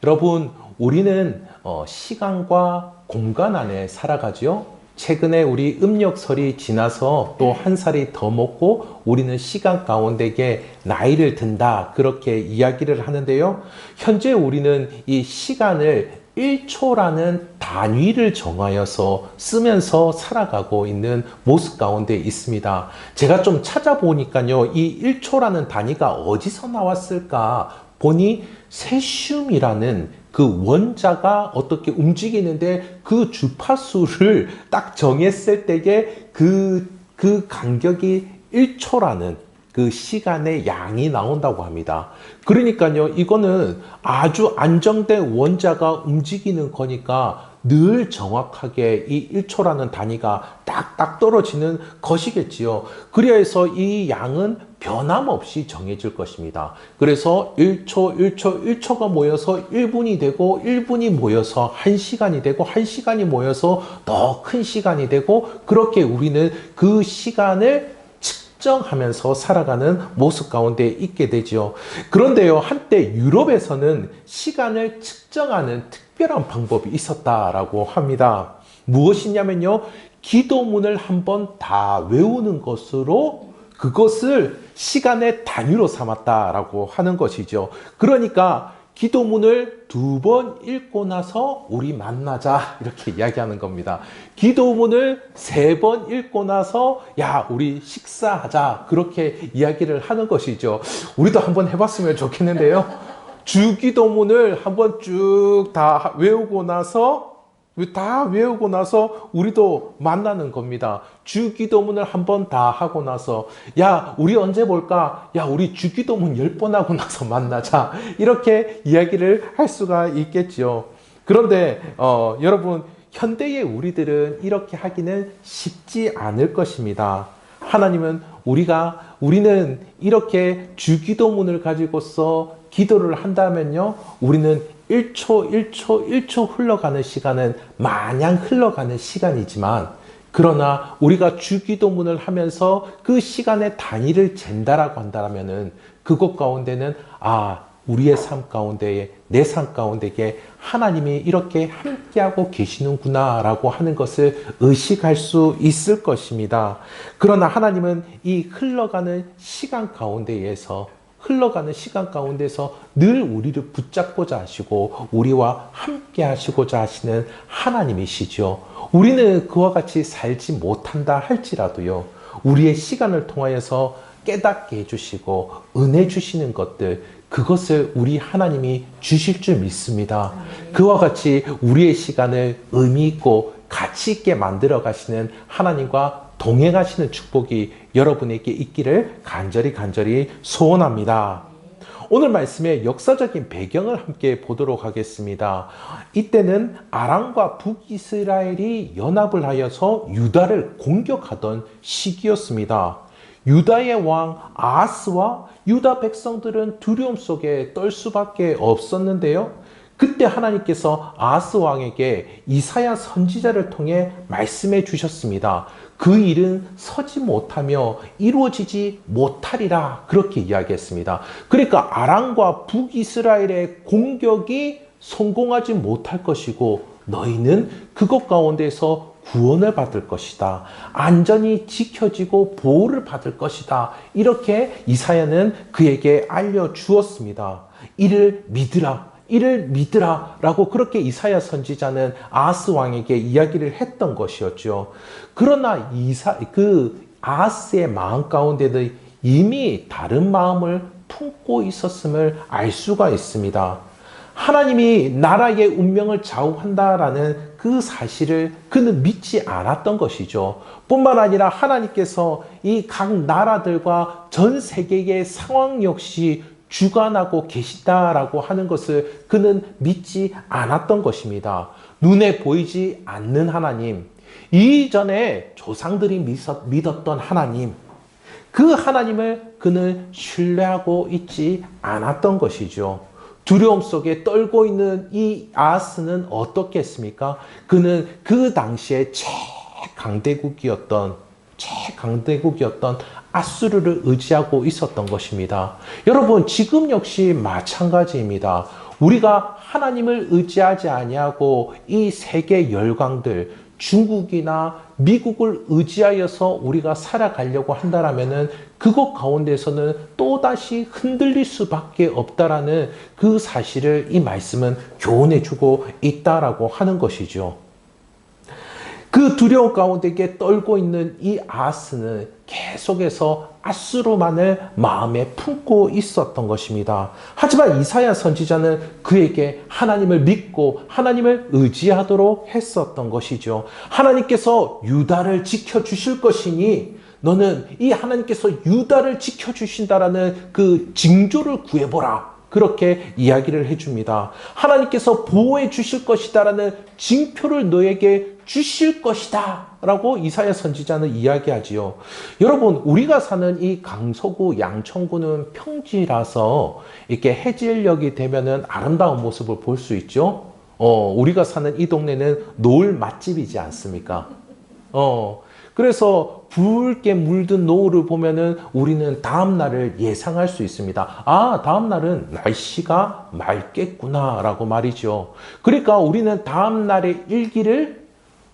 여러분, 우리는 시간과 공간 안에 살아가죠. 최근에 우리 음력설이 지나서 또 한 살이 더 먹고 우리는 시간 가운데에 나이를 든다, 그렇게 이야기를 하는데요. 현재 우리는 이 시간을 1초라는 단위를 정하여서 쓰면서 살아가고 있는 모습 가운데 있습니다. 제가 좀 찾아보니까요, 이 1초라는 단위가 어디서 나왔을까 보니 세슘이라는 그 원자가 어떻게 움직이는데 그 주파수를 딱 정했을 때에 그 간격이 1초라는 그 시간의 양이 나온다고 합니다. 그러니까요, 이거는 아주 안정된 원자가 움직이는 거니까 늘 정확하게 이 1초라는 단위가 딱딱 떨어지는 것이겠지요. 그래서 이 양은 변함없이 정해질 것입니다. 그래서 1초가 모여서 1분이 되고 1분이 모여서 1시간이 되고 1시간이 모여서 더 큰 시간이 되고, 그렇게 우리는 그 시간을 측정하면서 살아가는 모습 가운데 있게 되죠. 그런데요, 한때 유럽에서는 시간을 측정하는 특별한 방법이 있었다라고 합니다. 무엇이냐면요, 기도문을 한번 다 외우는 것으로 그것을 시간의 단위로 삼았다라고 하는 것이죠. 그러니까 기도문을 2번 읽고 나서 우리 만나자, 이렇게 이야기하는 겁니다. 기도문을 3번 읽고 나서 야, 우리 식사하자, 그렇게 이야기를 하는 것이죠. 우리도 한번 해봤으면 좋겠는데요. 주기도문을 한번 쭉 다 외우고 나서 우리도 만나는 겁니다. 주기도문을 한번 다 하고 나서 야, 우리 언제 볼까? 야, 우리 주기도문 10번 하고 나서 만나자, 이렇게 이야기를 할 수가 있겠죠. 그런데 여러분, 현대의 우리들은 이렇게 하기는 쉽지 않을 것입니다. 하나님은 우리는 이렇게 주기도문을 가지고서 기도를 한다면요, 우리는 1초 흘러가는 시간은 마냥 흘러가는 시간이지만, 그러나 우리가 주기도문을 하면서 그 시간의 단위를 잰다라고 한다면은 그것 가운데는 우리의 삶 가운데에, 내 삶 가운데에 하나님이 이렇게 함께하고 계시는구나 라고 하는 것을 의식할 수 있을 것입니다. 그러나 하나님은 이 흘러가는 시간 가운데서 늘 우리를 붙잡고자 하시고 우리와 함께 하시고자 하시는 하나님이시죠. 우리는 그와 같이 살지 못한다 할지라도요, 우리의 시간을 통하여서 깨닫게 해주시고 은혜 주시는 것들, 그것을 우리 하나님이 주실 줄 믿습니다. 그와 같이 우리의 시간을 의미 있고 가치 있게 만들어 가시는 하나님과 동행하시는 축복이 여러분에게 있기를 간절히 소원합니다. 오늘 말씀의 역사적인 배경을 함께 보도록 하겠습니다. 이때는 아람과 북이스라엘이 연합을 하여서 유다를 공격하던 시기였습니다. 유다의 왕 아하스와 유다 백성들은 두려움 속에 떨 수밖에 없었는데요. 그때 하나님께서 아하스 왕에게 이사야 선지자를 통해 말씀해 주셨습니다. 그 일은 서지 못하며 이루어지지 못하리라, 그렇게 이야기했습니다. 그러니까 아람과 북이스라엘의 공격이 성공하지 못할 것이고 너희는 그것 가운데서 구원을 받을 것이다, 안전히 지켜지고 보호를 받을 것이다, 이렇게 이사야는 그에게 알려주었습니다. 이를 믿으라 라고 그렇게 이사야 선지자는 아하스 왕에게 이야기를 했던 것이었죠. 그러나 아하스의 마음 가운데도 이미 다른 마음을 품고 있었음을 알 수가 있습니다. 하나님이 나라의 운명을 좌우한다라는 그 사실을 그는 믿지 않았던 것이죠. 뿐만 아니라 하나님께서 이 각 나라들과 전 세계의 상황 역시 주관하고 계시다라고 하는 것을 그는 믿지 않았던 것입니다. 눈에 보이지 않는 하나님, 이전에 조상들이 믿었던 하나님, 그 하나님을 그는 신뢰하고 있지 않았던 것이죠. 두려움 속에 떨고 있는 이 아하스는 어떻겠습니까? 그는 그 당시에 최강대국이었던 아수르를 의지하고 있었던 것입니다. 여러분, 지금 역시 마찬가지입니다. 우리가 하나님을 의지하지 아니하고 이 세계 열강들, 중국이나 미국을 의지하여서 우리가 살아가려고 한다라면은 그것 가운데서는 또다시 흔들릴 수밖에 없다라는 그 사실을 이 말씀은 교훈해주고 있다라고 하는 것이죠. 그 두려움 가운데 떨고 있는 이 아하스는 계속해서 앗수르만을 마음에 품고 있었던 것입니다. 하지만 이사야 선지자는 그에게 하나님을 믿고 하나님을 의지하도록 했었던 것이죠. 하나님께서 유다를 지켜주실 것이니 너는 이 하나님께서 유다를 지켜주신다라는 그 징조를 구해보라. 그렇게 이야기를 해줍니다. 하나님께서 보호해 주실 것이다라는 징표를 너에게 주실 것이다 라고 이사야 선지자는 이야기하지요. 여러분, 우리가 사는 이 강서구 양천구는 평지라서 이렇게 해질녘이 되면은 아름다운 모습을 볼 수 있죠. 우리가 사는 이 동네는 노을 맛집이지 않습니까? 그래서 붉게 물든 노을을 보면은 우리는 다음 날을 예상할 수 있습니다. 아, 다음 날은 날씨가 맑겠구나라고 말이죠. 그러니까 우리는 다음 날의 일기를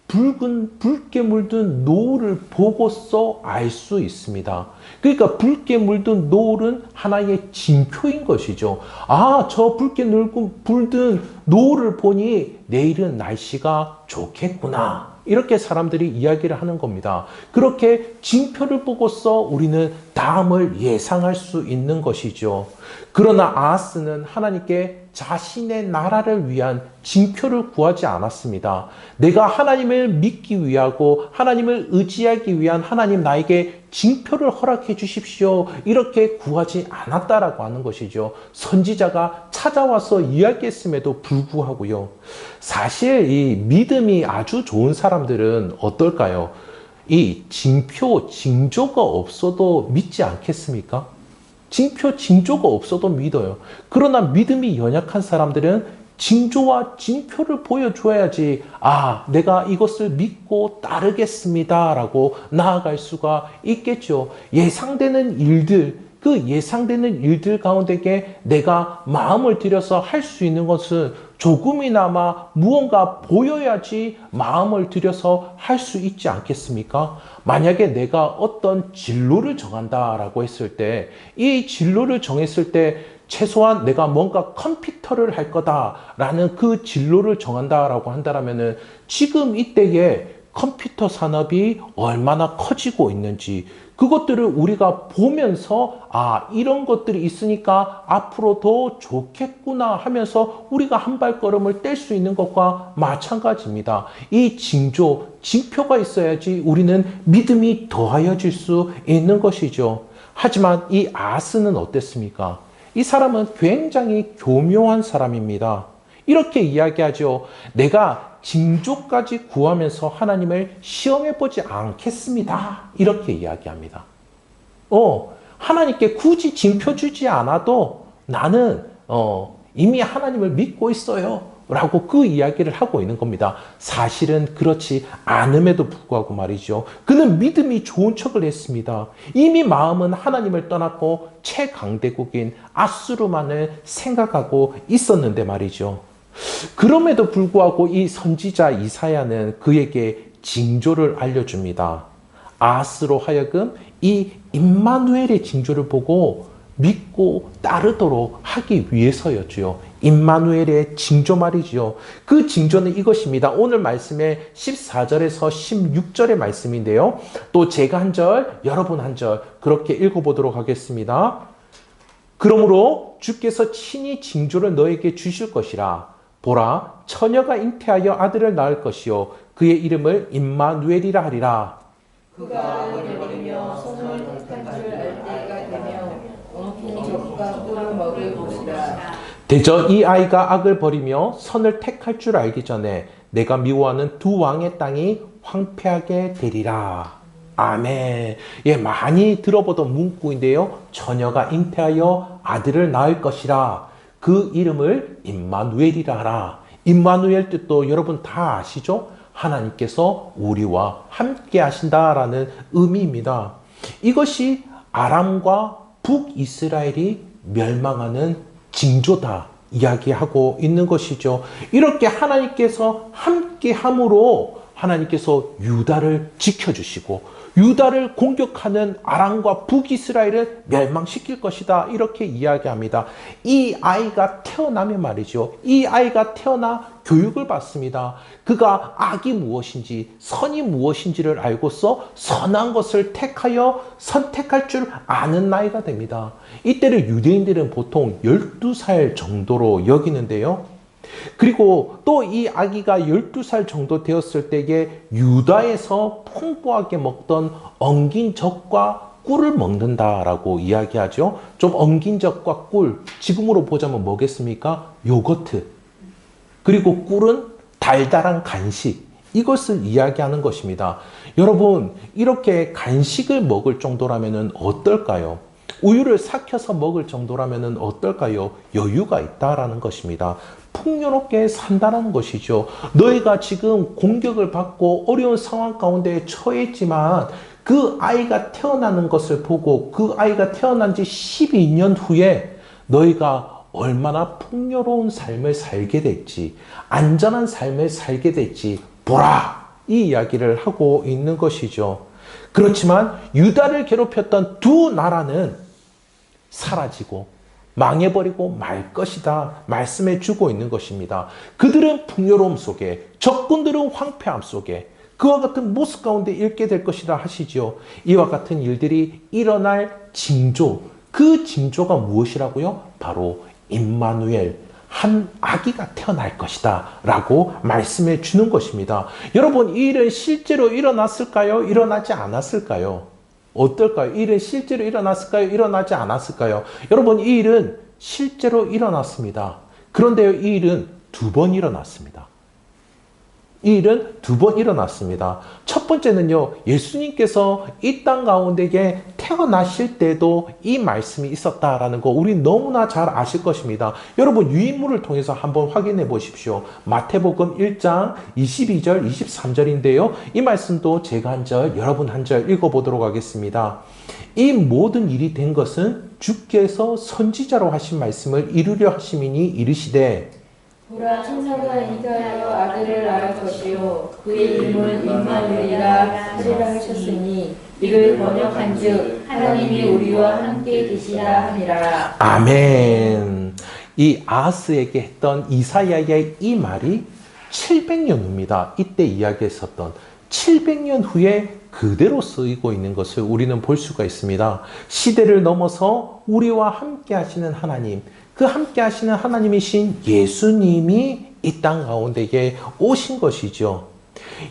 붉게 물든 노을을 보고서 알 수 있습니다. 그러니까 붉게 물든 노을은 하나의 징표인 것이죠. 아, 저 붉게 물든 노을을 보니 내일은 날씨가 좋겠구나. 이렇게 사람들이 이야기를 하는 겁니다. 그렇게 징표를 보고서 우리는 다음을 예상할 수 있는 것이죠. 그러나 아하스는 하나님께 자신의 나라를 위한 징표를 구하지 않았습니다. 내가 하나님을 믿기 위하고 하나님을 의지하기 위한 하나님 나에게 징표를 허락해 주십시오. 이렇게 구하지 않았다라고 하는 것이죠. 선지자가 찾아와서 이야기했음에도 불구하고요. 사실 이 믿음이 아주 좋은 사람들은 어떨까요? 이 징표, 징조가 없어도 믿지 않겠습니까? 징표, 징조가 없어도 믿어요. 그러나 믿음이 연약한 사람들은 징조와 징표를 보여줘야지, 아, 내가 이것을 믿고 따르겠습니다 라고 나아갈 수가 있겠죠. 예상되는 일들, 그 예상되는 일들 가운데 내가 마음을 들여서 할 수 있는 것은 조금이나마 무언가 보여야지 마음을 들여서 할 수 있지 않겠습니까? 만약에 내가 어떤 진로를 정한다라고 했을 때, 이 진로를 정했을 때 최소한 내가 뭔가 컴퓨터를 할 거다라는 그 진로를 정한다라고 한다면은 지금 이때에 컴퓨터 산업이 얼마나 커지고 있는지 그것들을 우리가 보면서 아, 이런 것들이 있으니까 앞으로 더 좋겠구나 하면서 우리가 한 발걸음을 뗄 수 있는 것과 마찬가지입니다. 이 징조, 징표가 있어야지 우리는 믿음이 더하여질 수 있는 것이죠. 하지만 이 아하스는 어땠습니까? 이 사람은 굉장히 교묘한 사람입니다. 이렇게 이야기하죠. 내가 징조까지 구하면서 하나님을 시험해 보지 않겠습니다. 이렇게 이야기합니다. 하나님께 굳이 징표 주지 않아도 나는 이미 하나님을 믿고 있어요. 라고 그 이야기를 하고 있는 겁니다. 사실은 그렇지 않음에도 불구하고 말이죠. 그는 믿음이 좋은 척을 했습니다. 이미 마음은 하나님을 떠났고 최강대국인 앗수르만을 생각하고 있었는데 말이죠. 그럼에도 불구하고 이 선지자 이사야는 그에게 징조를 알려줍니다. 아하스로 하여금 이 임마누엘의 징조를 보고 믿고 따르도록 하기 위해서였죠. 임마누엘의 징조 말이죠. 그 징조는 이것입니다. 오늘 말씀의 14절에서 16절의 말씀인데요. 또 제가 한 절, 여러분 한 절 그렇게 읽어보도록 하겠습니다. 그러므로 주께서 친히 징조를 너에게 주실 것이라. 보라, 처녀가 잉태하여 아들을 낳을 것이요 그의 이름을 임마누엘이라 하리라. 그가 악을 버리며 손을 택한 줄 알 때가 되며 적과 꿀을 먹을 것이라. 대저 이 아이가 악을 버리며 선을 택할 줄 알기 전에 내가 미워하는 두 왕의 땅이 황폐하게 되리라. 아멘. 예, 많이 들어보던 문구인데요. 처녀가 잉태하여 아들을 낳을 것이라. 그 이름을 임마누엘이라 하라. 임마누엘 뜻도 여러분 다 아시죠? 하나님께서 우리와 함께 하신다라는 의미입니다. 이것이 아람과 북이스라엘이 멸망하는 징조다. 이야기하고 있는 것이죠. 이렇게 하나님께서 함께함으로 하나님께서 유다를 지켜주시고 유다를 공격하는 아람과 북이스라엘을 멸망시킬 것이다. 이렇게 이야기합니다. 이 아이가 태어나면 말이죠. 이 아이가 태어나 교육을 받습니다. 그가 악이 무엇인지 선이 무엇인지를 알고서 선한 것을 택하여 선택할 줄 아는 나이가 됩니다. 이때를 유대인들은 보통 12살 정도로 여기는데요. 그리고 또 이 아기가 12살 정도 되었을 때에 유다에서 풍부하게 먹던 엉긴 젖과 꿀을 먹는다라고 이야기하죠. 좀 엉긴 젖과 꿀, 지금으로 보자면 뭐겠습니까? 요거트. 그리고 꿀은 달달한 간식. 이것을 이야기하는 것입니다. 여러분, 이렇게 간식을 먹을 정도라면 어떨까요? 우유를 삭혀서 먹을 정도라면 어떨까요? 여유가 있다라는 것입니다. 풍요롭게 산다는 것이죠. 너희가 지금 공격을 받고 어려운 상황 가운데 처했지만 그 아이가 태어나는 것을 보고 그 아이가 태어난 지 12년 후에 너희가 얼마나 풍요로운 삶을 살게 될지, 안전한 삶을 살게 될지 보라! 이 이야기를 하고 있는 것이죠. 그렇지만 유다를 괴롭혔던 두 나라는 사라지고 망해버리고 말 것이다 말씀해 주고 있는 것입니다. 그들은 풍요로움 속에, 적군들은 황폐함 속에 그와 같은 모습 가운데 잃게 될 것이다 하시죠. 이와 같은 일들이 일어날 징조, 그 징조가 무엇이라고요? 바로 임마누엘, 한 아기가 태어날 것이다 라고 말씀해 주는 것입니다. 여러분, 이 일은 실제로 일어났을까요? 일어나지 않았을까요? 어떨까요? 이 일은 실제로 일어났을까요? 일어나지 않았을까요? 여러분, 이 일은 실제로 일어났습니다. 그런데요, 이 일은 두 번 일어났습니다. 이 일은 두 번 일어났습니다. 첫 번째는요, 예수님께서 이 땅 가운데에 태어나실 때도 이 말씀이 있었다라는 거 우리 너무나 잘 아실 것입니다. 여러분, 유인물을 통해서 한번 확인해 보십시오. 마태복음 1장 22절, 23절인데요. 이 말씀도 제가 한 절, 여러분 한 절 읽어보도록 하겠습니다. 이 모든 일이 된 것은 주께서 선지자로 하신 말씀을 이루려 하심이니 이르시되 보라, 천사가 잉태하여 아들을 낳을 것이요 그의 이름은 임마누엘이라 하리라 하셨으니 이를 번역한즉 하나님이 우리와 함께 계시다 함이라. 아멘. 이 아하스에게 했던 이사야의 이 말이 700년 후입니다. 이때 이야기했었던 700년 후에 그대로 쓰이고 있는 것을 우리는 볼 수가 있습니다. 시대를 넘어서 우리와 함께 하시는 하나님, 그 함께 하시는 하나님이신 예수님이 이 땅 가운데에 오신 것이죠.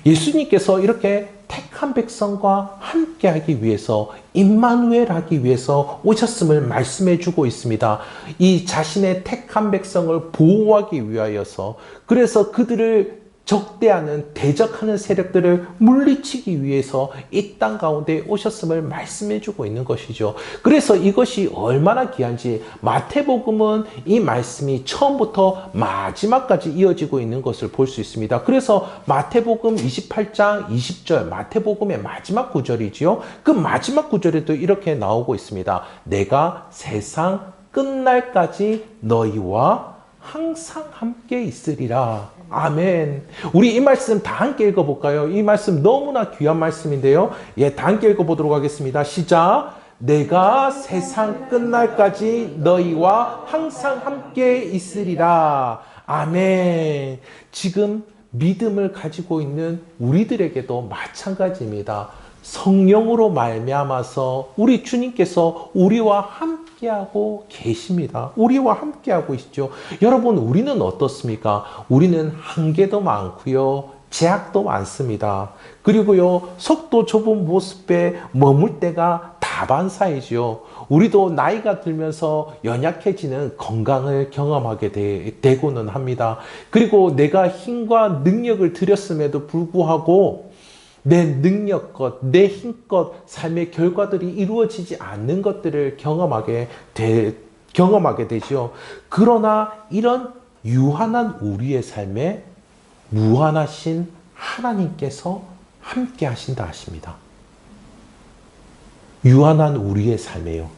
예수님께서 이렇게 택한 백성과 함께 하기 위해서, 임마누엘 하기 위해서 오셨음을 말씀해 주고 있습니다. 이 자신의 택한 백성을 보호하기 위하여서, 그래서 그들을 적대하는, 대적하는 세력들을 물리치기 위해서 이 땅 가운데 오셨음을 말씀해 주고 있는 것이죠. 그래서 이것이 얼마나 귀한지 마태복음은 이 말씀이 처음부터 마지막까지 이어지고 있는 것을 볼 수 있습니다. 그래서 마태복음 28장 20절, 마태복음의 마지막 구절이지요. 그 마지막 구절에도 이렇게 나오고 있습니다. 내가 세상 끝날까지 너희와 항상 함께 있으리라. 아멘. 우리 이 말씀 다 함께 읽어볼까요? 이 말씀 너무나 귀한 말씀인데요. 예, 다 함께 읽어보도록 하겠습니다. 시작. 내가 세상 끝날까지 너희와 항상 함께 있으리라. 아멘. 지금 믿음을 가지고 있는 우리들에게도 마찬가지입니다. 성령으로 말미암아서 우리 주님께서 우리와 함께하고 계십니다. 우리와 함께하고 있죠. 여러분, 우리는 어떻습니까? 우리는 한계도 많고요, 제약도 많습니다. 그리고요, 속도 좁은 모습에 머물 때가 다반사이죠. 우리도 나이가 들면서 연약해지는 건강을 경험하게 되고는 합니다. 그리고 내가 힘과 능력을 들였음에도 불구하고 내 능력껏, 내 힘껏 삶의 결과들이 이루어지지 않는 것들을 경험하게 되죠. 그러나 이런 유한한 우리의 삶에 무한하신 하나님께서 함께 하신다 하십니다. 유한한 우리의 삶에요.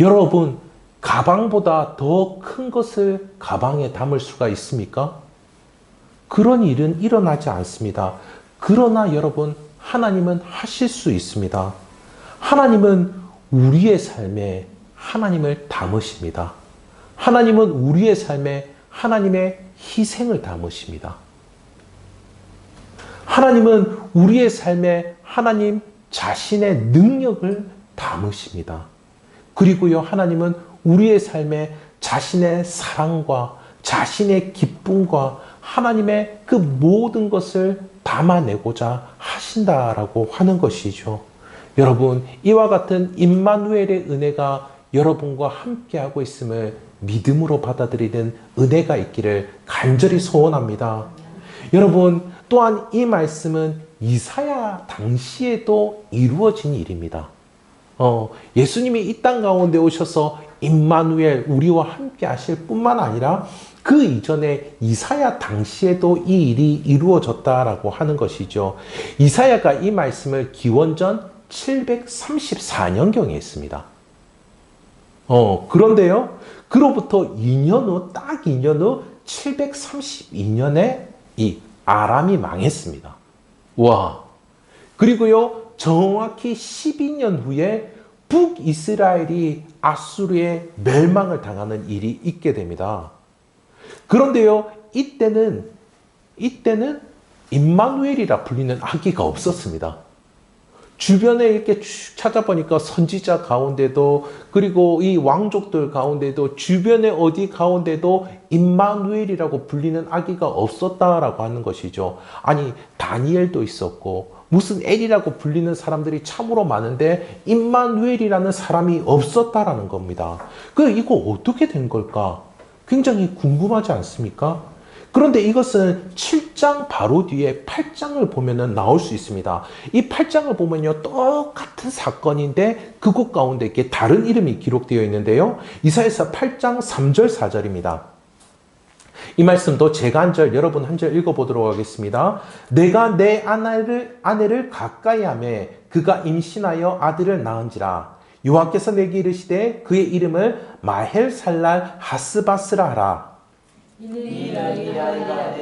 여러분, 가방보다 더 큰 것을 가방에 담을 수가 있습니까? 그런 일은 일어나지 않습니다. 그러나 여러분, 하나님은 하실 수 있습니다. 하나님은 우리의 삶에 하나님을 담으십니다. 하나님은 우리의 삶에 하나님의 희생을 담으십니다. 하나님은 우리의 삶에 하나님 자신의 능력을 담으십니다. 그리고요, 하나님은 우리의 삶에 자신의 사랑과 자신의 기쁨과 하나님의 그 모든 것을 담아내고자 하신다라고 하는 것이죠. 여러분, 이와 같은 임마누엘의 은혜가 여러분과 함께하고 있음을 믿음으로 받아들이는 은혜가 있기를 간절히 소원합니다. 여러분, 또한 이 말씀은 이사야 당시에도 이루어진 일입니다. 예수님이 이 땅 가운데 오셔서 임마누엘 우리와 함께 하실 뿐만 아니라 그 이전에 이사야 당시에도 이 일이 이루어졌다라고 하는 것이죠. 이사야가 이 말씀을 기원전 734년경에 했습니다. 그런데요, 그로부터 2년 후, 딱 2년 후 732년에 이 아람이 망했습니다. 와. 그리고요, 정확히 12년 후에 북이스라엘이 아수르의 멸망을 당하는 일이 있게 됩니다. 그런데요, 이때는 임마누엘이라 불리는 아기가 없었습니다. 주변에 이렇게 쭉 찾아보니까 선지자 가운데도, 그리고 이 왕족들 가운데도, 주변에 어디 가운데도 임마누엘이라고 불리는 아기가 없었다라고 하는 것이죠. 아니, 다니엘도 있었고 무슨 엘이라고 불리는 사람들이 참으로 많은데 임마누엘이라는 사람이 없었다라는 겁니다. 이거 어떻게 된 걸까? 굉장히 궁금하지 않습니까? 그런데 이것은 7장 바로 뒤에 8장을 보면은 나올 수 있습니다. 이 8장을 보면요, 똑같은 사건인데 그곳 가운데 이렇게 다른 이름이 기록되어 있는데요. 이사야서 8장 3절 4절입니다. 이 말씀도 제가 한 절, 여러분 한 절 읽어보도록 하겠습니다. 내가 내 아내를 가까이 하매 그가 임신하여 아들을 낳은지라. 여호와께서 내게 이르시되 그의 이름을 마헬살랄 하스바스라 하라. 이는 아내가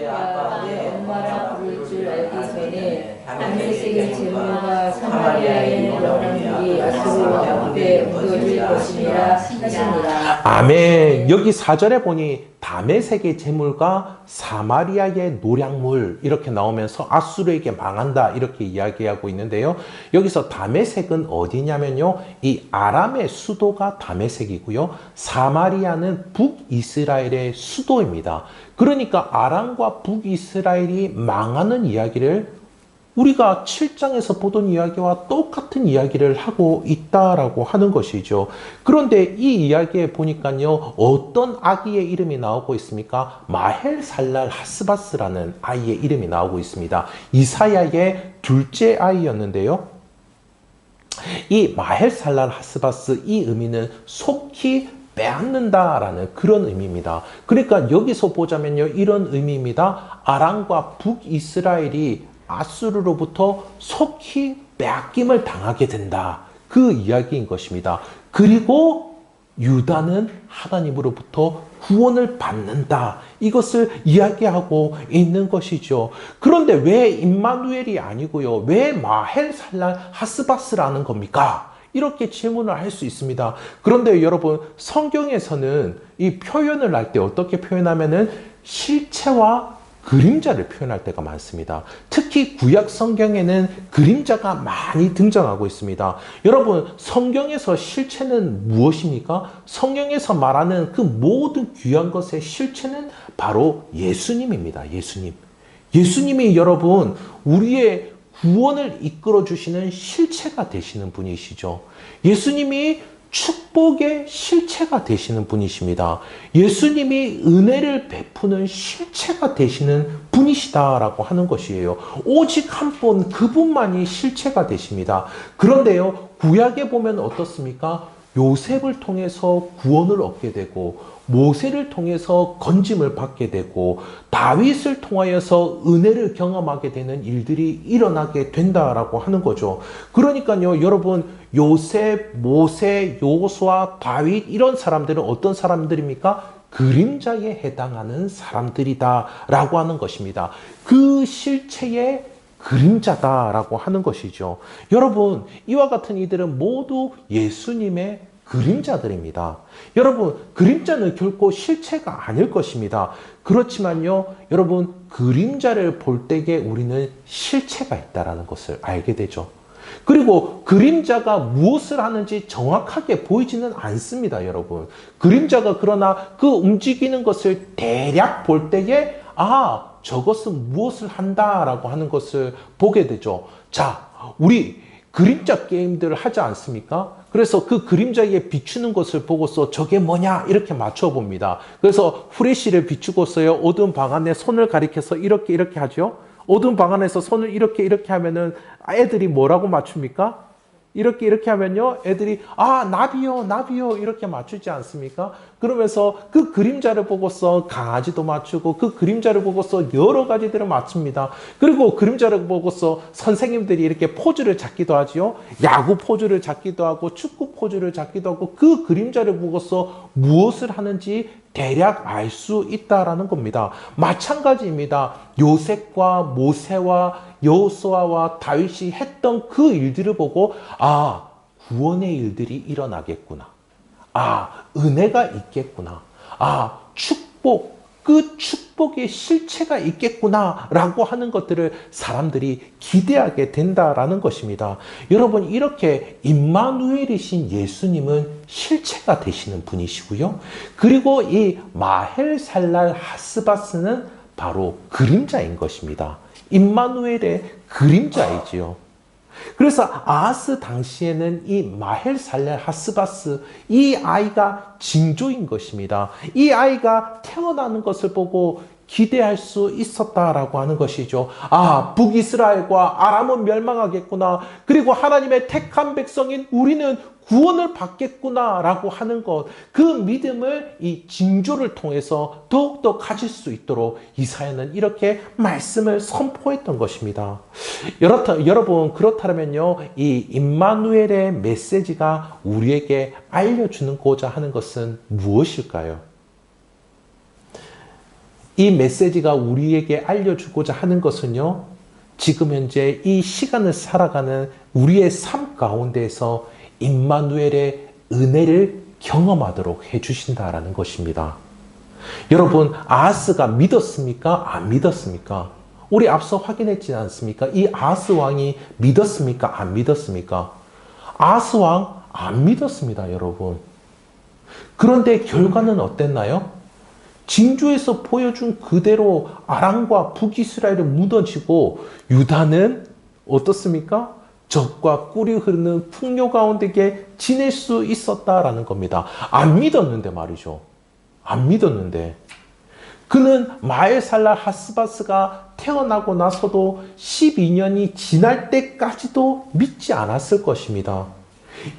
내 엄마라 부를 줄 알기 전에 다메섹의 재물과 사마리아의 명랑들이 아수르와 함께 옮겨질 것이니라 하시니라. 아멘. 여기 4절에 보니 다메섹의 재물과 사마리아의 노량물 이렇게 나오면서 아수르에게 망한다 이렇게 이야기하고 있는데요. 여기서 다메섹은 어디냐면요, 이 아람의 수도가 다메섹이고요, 사마리아는 북이스라엘의 수도입니다. 그러니까 아람과 북이스라엘이 망하는 이야기를 우리가 7장에서 보던 이야기와 똑같은 이야기를 하고 있다라고 하는 것이죠. 그런데 이 이야기에 보니까요, 어떤 아기의 이름이 나오고 있습니까? 마헬살랄 하스바스라는 아이의 이름이 나오고 있습니다. 이사야의 둘째 아이였는데요. 이 마헬살랄 하스바스, 이 의미는 속히 빼앗는다라는 그런 의미입니다. 그러니까 여기서 보자면요, 이런 의미입니다. 아람과 북이스라엘이 아수르로부터 속히 빼앗김을 당하게 된다. 그 이야기인 것입니다. 그리고 유다는 하나님으로부터 구원을 받는다. 이것을 이야기하고 있는 것이죠. 그런데 왜 임마누엘이 아니고요, 왜 마헬살랄 하스바스라는 겁니까? 이렇게 질문을 할 수 있습니다. 그런데 여러분, 성경에서는 이 표현을 할 때 어떻게 표현하면은 실체와 그림자를 표현할 때가 많습니다. 특히 구약 성경에는 그림자가 많이 등장하고 있습니다. 여러분, 성경에서 실체는 무엇입니까? 성경에서 말하는 그 모든 귀한 것의 실체는 바로 예수님입니다. 예수님이 여러분, 우리의 구원을 이끌어 주시는 실체가 되시는 분이시죠. 예수님이 축복의 실체가 되시는 분이십니다. 예수님이 은혜를 베푸는 실체가 되시는 분이시다라고 하는 것이에요. 오직 한 분, 그분만이 실체가 되십니다. 그런데요, 구약에 보면 어떻습니까? 요셉을 통해서 구원을 얻게 되고, 모세를 통해서 건짐을 받게 되고 다윗을 통하여서 은혜를 경험하게 되는 일들이 일어나게 된다라고 하는 거죠. 그러니까요, 여러분, 요셉, 모세, 여호수아, 다윗 이런 사람들은 어떤 사람들입니까? 그림자에 해당하는 사람들이다라고 하는 것입니다. 그 실체의 그림자다라고 하는 것이죠. 여러분, 이와 같은 이들은 모두 예수님의 그림자들입니다. 여러분, 그림자는 결코 실체가 아닐 것입니다. 그렇지만요, 여러분, 그림자를 볼 때에 우리는 실체가 있다는 것을 알게 되죠. 그리고 그림자가 무엇을 하는지 정확하게 보이지는 않습니다, 여러분. 그림자가 그러나 그 움직이는 것을 대략 볼 때에 저것은 무엇을 한다라고 하는 것을 보게 되죠. 자, 우리 그림자 게임들을 하지 않습니까? 그래서 그 그림자에 비추는 것을 보고서 저게 뭐냐 이렇게 맞춰봅니다. 그래서 후레쉬를 비추고서요, 어두운 방 안에 손을 가리켜서 이렇게 하죠. 어두운 방 안에서 손을 이렇게 하면은 애들이 뭐라고 맞춥니까? 이렇게 하면요, 애들이 나비요 이렇게 맞추지 않습니까? 그러면서 그 그림자를 보고서 강아지도 맞추고 그 그림자를 보고서 여러 가지들을 맞춥니다. 그리고 그림자를 보고서 선생님들이 이렇게 포즈를 잡기도 하지요. 야구 포즈를 잡기도 하고 축구 포즈를 잡기도 하고 그 그림자를 보고서 무엇을 하는지 대략 알 수 있다라는 겁니다. 마찬가지입니다. 요셉과 모세와 여호수아와 다윗이 했던 그 일들을 보고 구원의 일들이 일어나겠구나. 은혜가 있겠구나. 축복, 그 축복의 실체가 있겠구나라고 하는 것들을 사람들이 기대하게 된다라는 것입니다. 여러분, 이렇게 임마누엘이신 예수님은 실체가 되시는 분이시고요. 그리고 이 마헬살랄 하스바스는 바로 그림자인 것입니다. 임마누엘의 그림자이지요. 그래서 아하스 당시에는 이 마헬살랄 하스바스, 이 아이가 징조인 것입니다. 이 아이가 태어나는 것을 보고 기대할 수 있었다라고 하는 것이죠. 북이스라엘과 아람은 멸망하겠구나. 그리고 하나님의 택한 백성인 우리는 구원을 받겠구나라고 하는 것, 그 믿음을 이 징조를 통해서 더욱더 가질 수 있도록 이사야는 이렇게 말씀을 선포했던 것입니다. 여러분, 그렇다면요, 이 임마누엘의 메시지가 우리에게 알려주고자 하는 것은 무엇일까요? 이 메시지가 우리에게 알려주고자 하는 것은요, 지금 현재 이 시간을 살아가는 우리의 삶 가운데에서 임마누엘의 은혜를 경험하도록 해주신다라는 것입니다. 여러분, 아하스가 믿었습니까? 안 믿었습니까? 우리 앞서 확인했지 않습니까? 이 아하스 왕이 믿었습니까? 안 믿었습니까? 아하스 왕 안 믿었습니다, 여러분. 그런데 결과는 어땠나요? 징조에서 보여준 그대로 아람과 북이스라엘은 무너지고 유다는 어떻습니까? 적과 꿀이 흐르는 풍요 가운데 지낼 수 있었다라는 겁니다. 안 믿었는데 말이죠. 안 믿었는데. 그는 마엘살랄 하스바스가 태어나고 나서도 12년이 지날 때까지도 믿지 않았을 것입니다.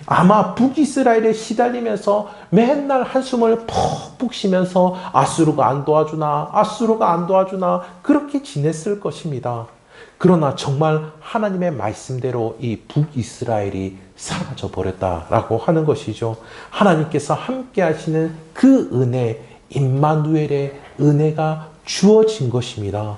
아마 북이스라엘에 시달리면서 맨날 한숨을 푹푹 쉬면서 아수르가 안 도와주나 그렇게 지냈을 것입니다. 그러나 정말 하나님의 말씀대로 이 북이스라엘이 사라져 버렸다라고 하는 것이죠. 하나님께서 함께 하시는 그 은혜, 임마누엘의 은혜가 주어진 것입니다.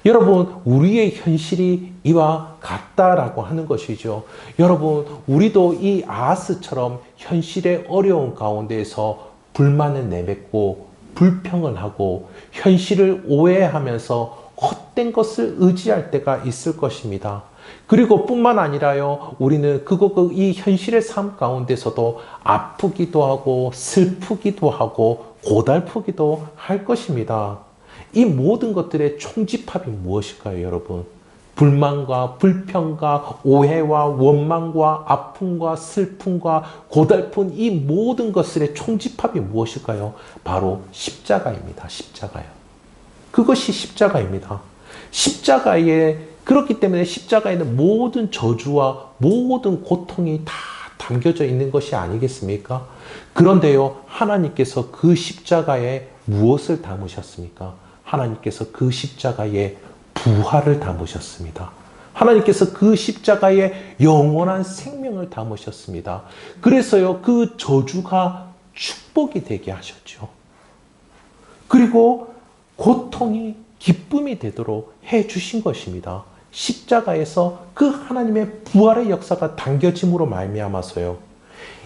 여러분, 우리의 현실이 이와 같다라고 하는 것이죠. 여러분, 우리도 이 아하스처럼 현실의 어려운 가운데에서 불만을 내뱉고 불평을 하고 현실을 오해하면서 헛된 것을 의지할 때가 있을 것입니다. 그리고 뿐만 아니라요, 우리는 이 현실의 삶 가운데서도 아프기도 하고 슬프기도 하고 고달프기도 할 것입니다. 이 모든 것들의 총집합이 무엇일까요, 여러분? 불만과 불평과 오해와 원망과 아픔과 슬픔과 고달픈 이 모든 것들의 총집합이 무엇일까요? 바로 십자가입니다. 십자가요. 그것이 십자가입니다. 그렇기 때문에 십자가에는 모든 저주와 모든 고통이 다 담겨져 있는 것이 아니겠습니까? 그런데요, 하나님께서 그 십자가에 무엇을 담으셨습니까? 하나님께서 그 십자가에 부활을 담으셨습니다. 하나님께서 그 십자가에 영원한 생명을 담으셨습니다. 그래서요, 그 저주가 축복이 되게 하셨죠. 그리고 고통이 기쁨이 되도록 해 주신 것입니다. 십자가에서 그 하나님의 부활의 역사가 당겨짐으로 말미암아서요,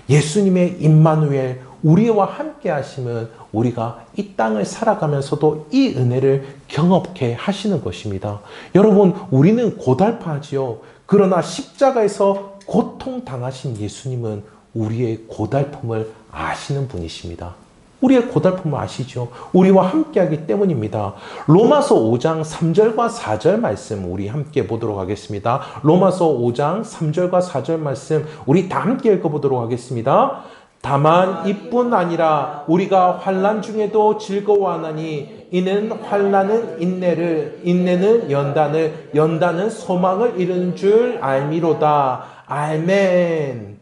예수님의 임마누엘, 우리와 함께 하심은 우리가 이 땅을 살아가면서도 이 은혜를 경험케 하시는 것입니다. 여러분, 우리는 고달파하지요. 그러나 십자가에서 고통당하신 예수님은 우리의 고달픔을 아시는 분이십니다. 우리의 고달픔을 아시죠? 우리와 함께하기 때문입니다. 로마서 5장 3절과 4절 말씀 우리 함께 보도록 하겠습니다. 로마서 5장 3절과 4절 말씀 우리 다 함께 읽어보도록 하겠습니다. 다만 이뿐 아니라 우리가 환난 중에도 즐거워하나니 이는 환난은 인내를, 인내는 연단을, 연단은 소망을 이루는 줄 알미로다. 아멘.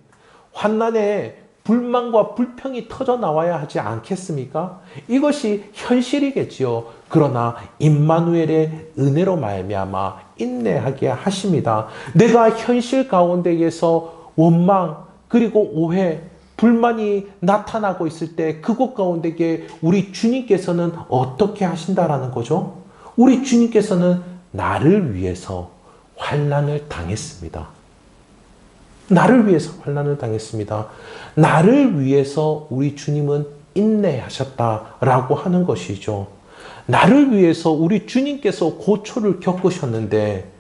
환난에 불만과 불평이 터져 나와야 하지 않겠습니까? 이것이 현실이겠지요. 그러나 임마누엘의 은혜로 말미암아 인내하게 하십니다. 내가 현실 가운데에서 원망 그리고 오해, 불만이 나타나고 있을 때 그곳 가운데에 우리 주님께서는 어떻게 하신다라는 거죠? 우리 주님께서는 나를 위해서 환난을 당했습니다. 나를 위해서 환난을 당했습니다. 나를 위해서 우리 주님은 인내하셨다라고 하는 것이죠. 나를 위해서 우리 주님께서 고초를 겪으셨는데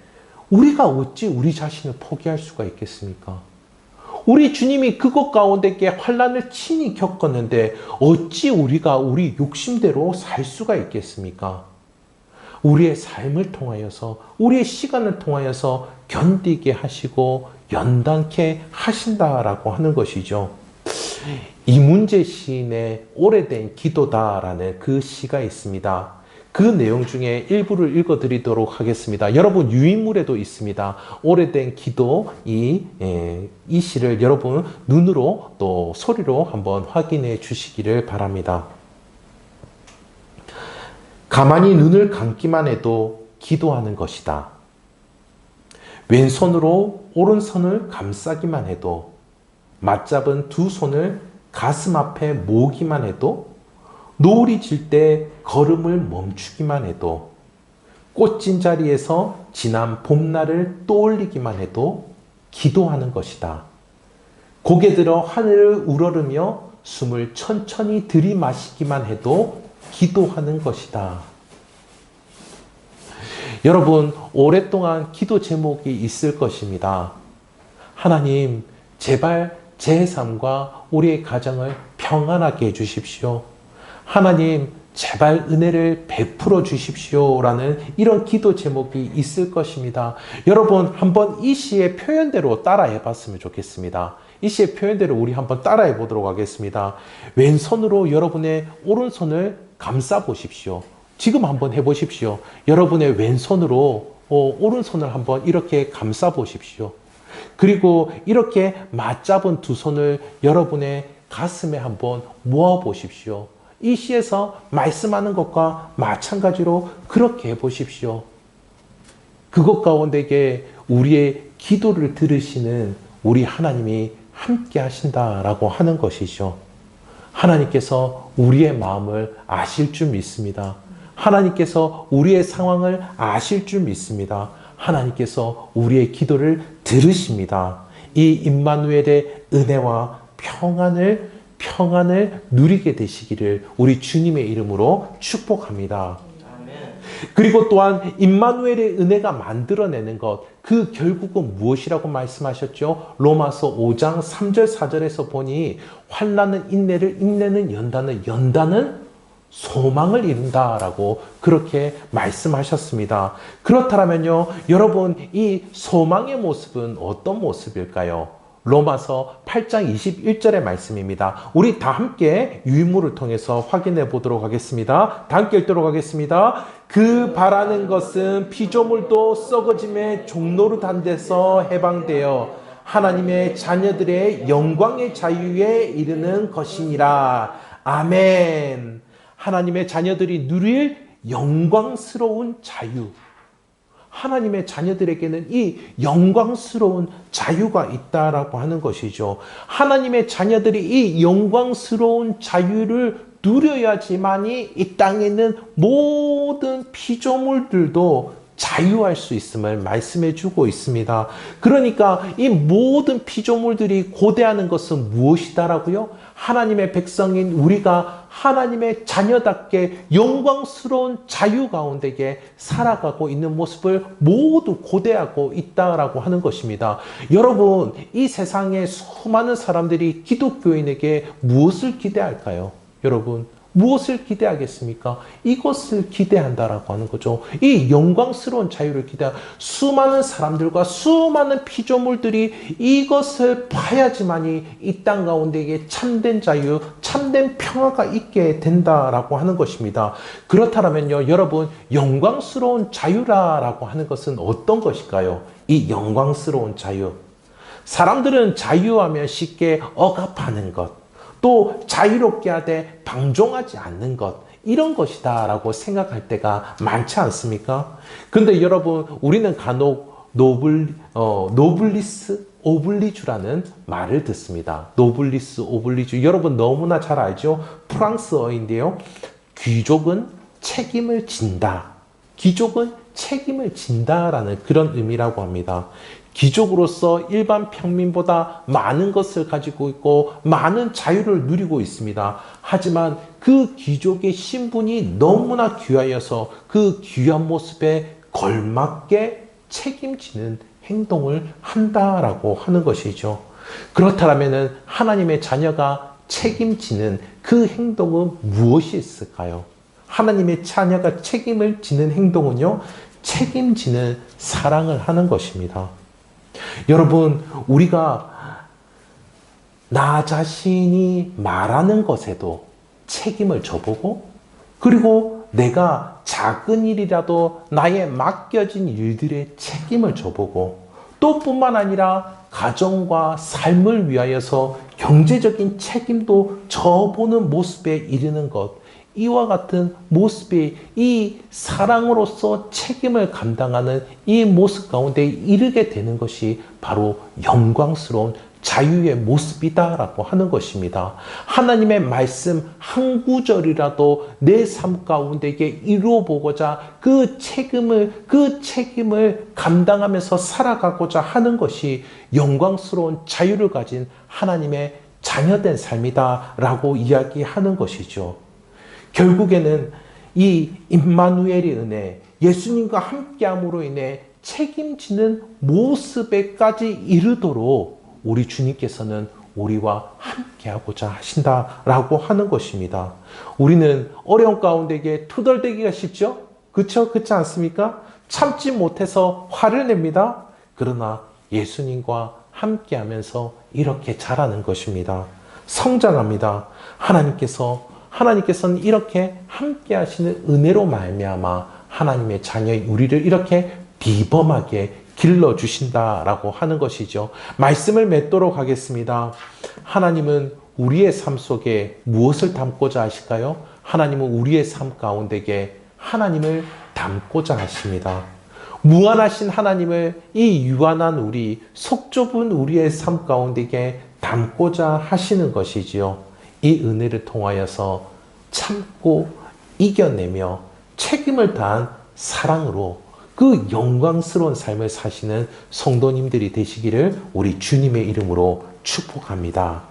우리가 어찌 우리 자신을 포기할 수가 있겠습니까? 우리 주님이 그것 가운데 환난을 친히 겪었는데 어찌 우리가 우리 욕심대로 살 수가 있겠습니까? 우리의 삶을 통하여서, 우리의 시간을 통하여서 견디게 하시고 연단케 하신다라고 하는 것이죠. 이문재 시인의 오래된 기도다라는 그 시가 있습니다. 그 내용 중에 일부를 읽어드리도록 하겠습니다. 여러분 유인물에도 있습니다. 오래된 기도, 이 시를 여러분 눈으로 또 소리로 한번 확인해 주시기를 바랍니다. 가만히 눈을 감기만 해도 기도하는 것이다. 왼손으로 오른손을 감싸기만 해도, 맞잡은 두 손을 가슴 앞에 모으기만 해도, 노을이 질 때 걸음을 멈추기만 해도, 꽃진 자리에서 지난 봄날을 떠올리기만 해도 기도하는 것이다. 고개 들어 하늘을 우러르며 숨을 천천히 들이마시기만 해도 기도하는 것이다. 여러분, 오랫동안 기도 제목이 있을 것입니다. 하나님, 제발 제 삶과 우리의 가정을 평안하게 해주십시오. 하나님, 제발 은혜를 베풀어 주십시오. 라는 이런 기도 제목이 있을 것입니다. 여러분, 한번 이 시의 표현대로 따라해 봤으면 좋겠습니다. 이 시의 표현대로 우리 한번 따라해 보도록 하겠습니다. 왼손으로 여러분의 오른손을 감싸 보십시오. 지금 한번 해 보십시오. 여러분의 왼손으로 오른손을 한번 이렇게 감싸 보십시오. 그리고 이렇게 맞잡은 두 손을 여러분의 가슴에 한번 모아 보십시오. 이 시에서 말씀하는 것과 마찬가지로 그렇게 해 보십시오. 그것 가운데에 우리의 기도를 들으시는 우리 하나님이 함께 하신다라고 하는 것이죠. 하나님께서 우리의 마음을 아실 줄 믿습니다. 하나님께서 우리의 상황을 아실 줄 믿습니다. 하나님께서 우리의 기도를 들으십니다. 이 임마누엘의 은혜와 평안을 누리게 되시기를 우리 주님의 이름으로 축복합니다. 그리고 또한 임마누엘의 은혜가 만들어내는 것, 그 결국은 무엇이라고 말씀하셨죠? 로마서 5장 3절 4절에서 보니 환난은 인내를, 인내는 연단을, 연단은 소망을 이룬다라고 그렇게 말씀하셨습니다. 그렇다면요, 여러분, 이 소망의 모습은 어떤 모습일까요? 로마서 8장 21절의 말씀입니다. 우리 다 함께 유인물을 통해서 확인해 보도록 하겠습니다. 다 함께 읽도록 하겠습니다. 그 바라는 것은 피조물도 썩어짐의 종노릇한 데서 해방되어 하나님의 자녀들의 영광의 자유에 이르는 것이니라. 아멘. 하나님의 자녀들이 누릴 영광스러운 자유. 하나님의 자녀들에게는 이 영광스러운 자유가 있다라고 하는 것이죠. 하나님의 자녀들이 이 영광스러운 자유를 누려야지만이 이 땅에 있는 모든 피조물들도 자유할 수 있음을 말씀해 주고 있습니다. 그러니까 이 모든 피조물들이 고대하는 것은 무엇이다라고요? 하나님의 백성인 우리가 하나님의 자녀답게 영광스러운 자유 가운데에 살아가고 있는 모습을 모두 고대하고 있다라고 하는 것입니다. 여러분, 이 세상에 수많은 사람들이 기독교인에게 무엇을 기대할까요? 여러분, 무엇을 기대하겠습니까? 이것을 기대한다라고 하는 거죠. 이 영광스러운 자유를 기대한 수많은 사람들과 수많은 피조물들이 이것을 봐야지만이 이 땅 가운데에 참된 자유, 참된 평화가 있게 된다라고 하는 것입니다. 그렇다면요, 여러분, 영광스러운 자유라고 하는 것은 어떤 것일까요? 이 영광스러운 자유. 사람들은 자유하면 쉽게 억압하는 것, 또 자유롭게 하되 방종하지 않는 것, 이런 것이다 라고 생각할 때가 많지 않습니까? 근데 여러분, 우리는 간혹 노블리스 오블리주라는 말을 듣습니다. 노블리스 오블리주, 여러분 너무나 잘 알죠? 프랑스어인데요. 귀족은 책임을 진다. 귀족은 책임을 진다라는 그런 의미라고 합니다. 귀족으로서 일반 평민보다 많은 것을 가지고 있고 많은 자유를 누리고 있습니다. 하지만 그 귀족의 신분이 너무나 귀하여서 그 귀한 모습에 걸맞게 책임지는 행동을 한다라고 하는 것이죠. 그렇다면 하나님의 자녀가 책임지는 그 행동은 무엇이 있을까요? 하나님의 자녀가 책임을 지는 행동은요, 책임지는 사랑을 하는 것입니다. 여러분, 우리가 나 자신이 말하는 것에도 책임을 져보고, 그리고 내가 작은 일이라도 나의 맡겨진 일들의 책임을 져보고, 또 뿐만 아니라 가정과 삶을 위하여서 경제적인 책임도 져보는 모습에 이르는 것, 이와 같은 모습이 이 사랑으로서 책임을 감당하는 이 모습 가운데 이르게 되는 것이 바로 영광스러운 자유의 모습이다라고 하는 것입니다. 하나님의 말씀 한 구절이라도 내 삶 가운데에 이루어 보고자 그 책임을 감당하면서 살아가고자 하는 것이 영광스러운 자유를 가진 하나님의 자녀된 삶이다라고 이야기하는 것이죠. 결국에는 이 임마누엘의 은혜, 예수님과 함께함으로 인해 책임지는 모습에까지 이르도록 우리 주님께서는 우리와 함께하고자 하신다라고 하는 것입니다. 우리는 어려운 가운데에 투덜대기가 쉽죠? 그렇지 않습니까? 참지 못해서 화를 냅니다. 그러나 예수님과 함께하면서 이렇게 자라는 것입니다. 성장합니다. 하나님께서는 이렇게 함께 하시는 은혜로 말미암아 하나님의 자녀인 우리를 이렇게 비범하게 길러주신다라고 하는 것이죠. 말씀을 맺도록 하겠습니다. 하나님은 우리의 삶 속에 무엇을 담고자 하실까요? 하나님은 우리의 삶 가운데에 하나님을 담고자 하십니다. 무한하신 하나님을 이 유한한 우리, 속 좁은 우리의 삶 가운데에 담고자 하시는 것이지요. 이 은혜를 통하여서 참고 이겨내며 책임을 다한 사랑으로 그 영광스러운 삶을 사시는 성도님들이 되시기를 우리 주님의 이름으로 축복합니다.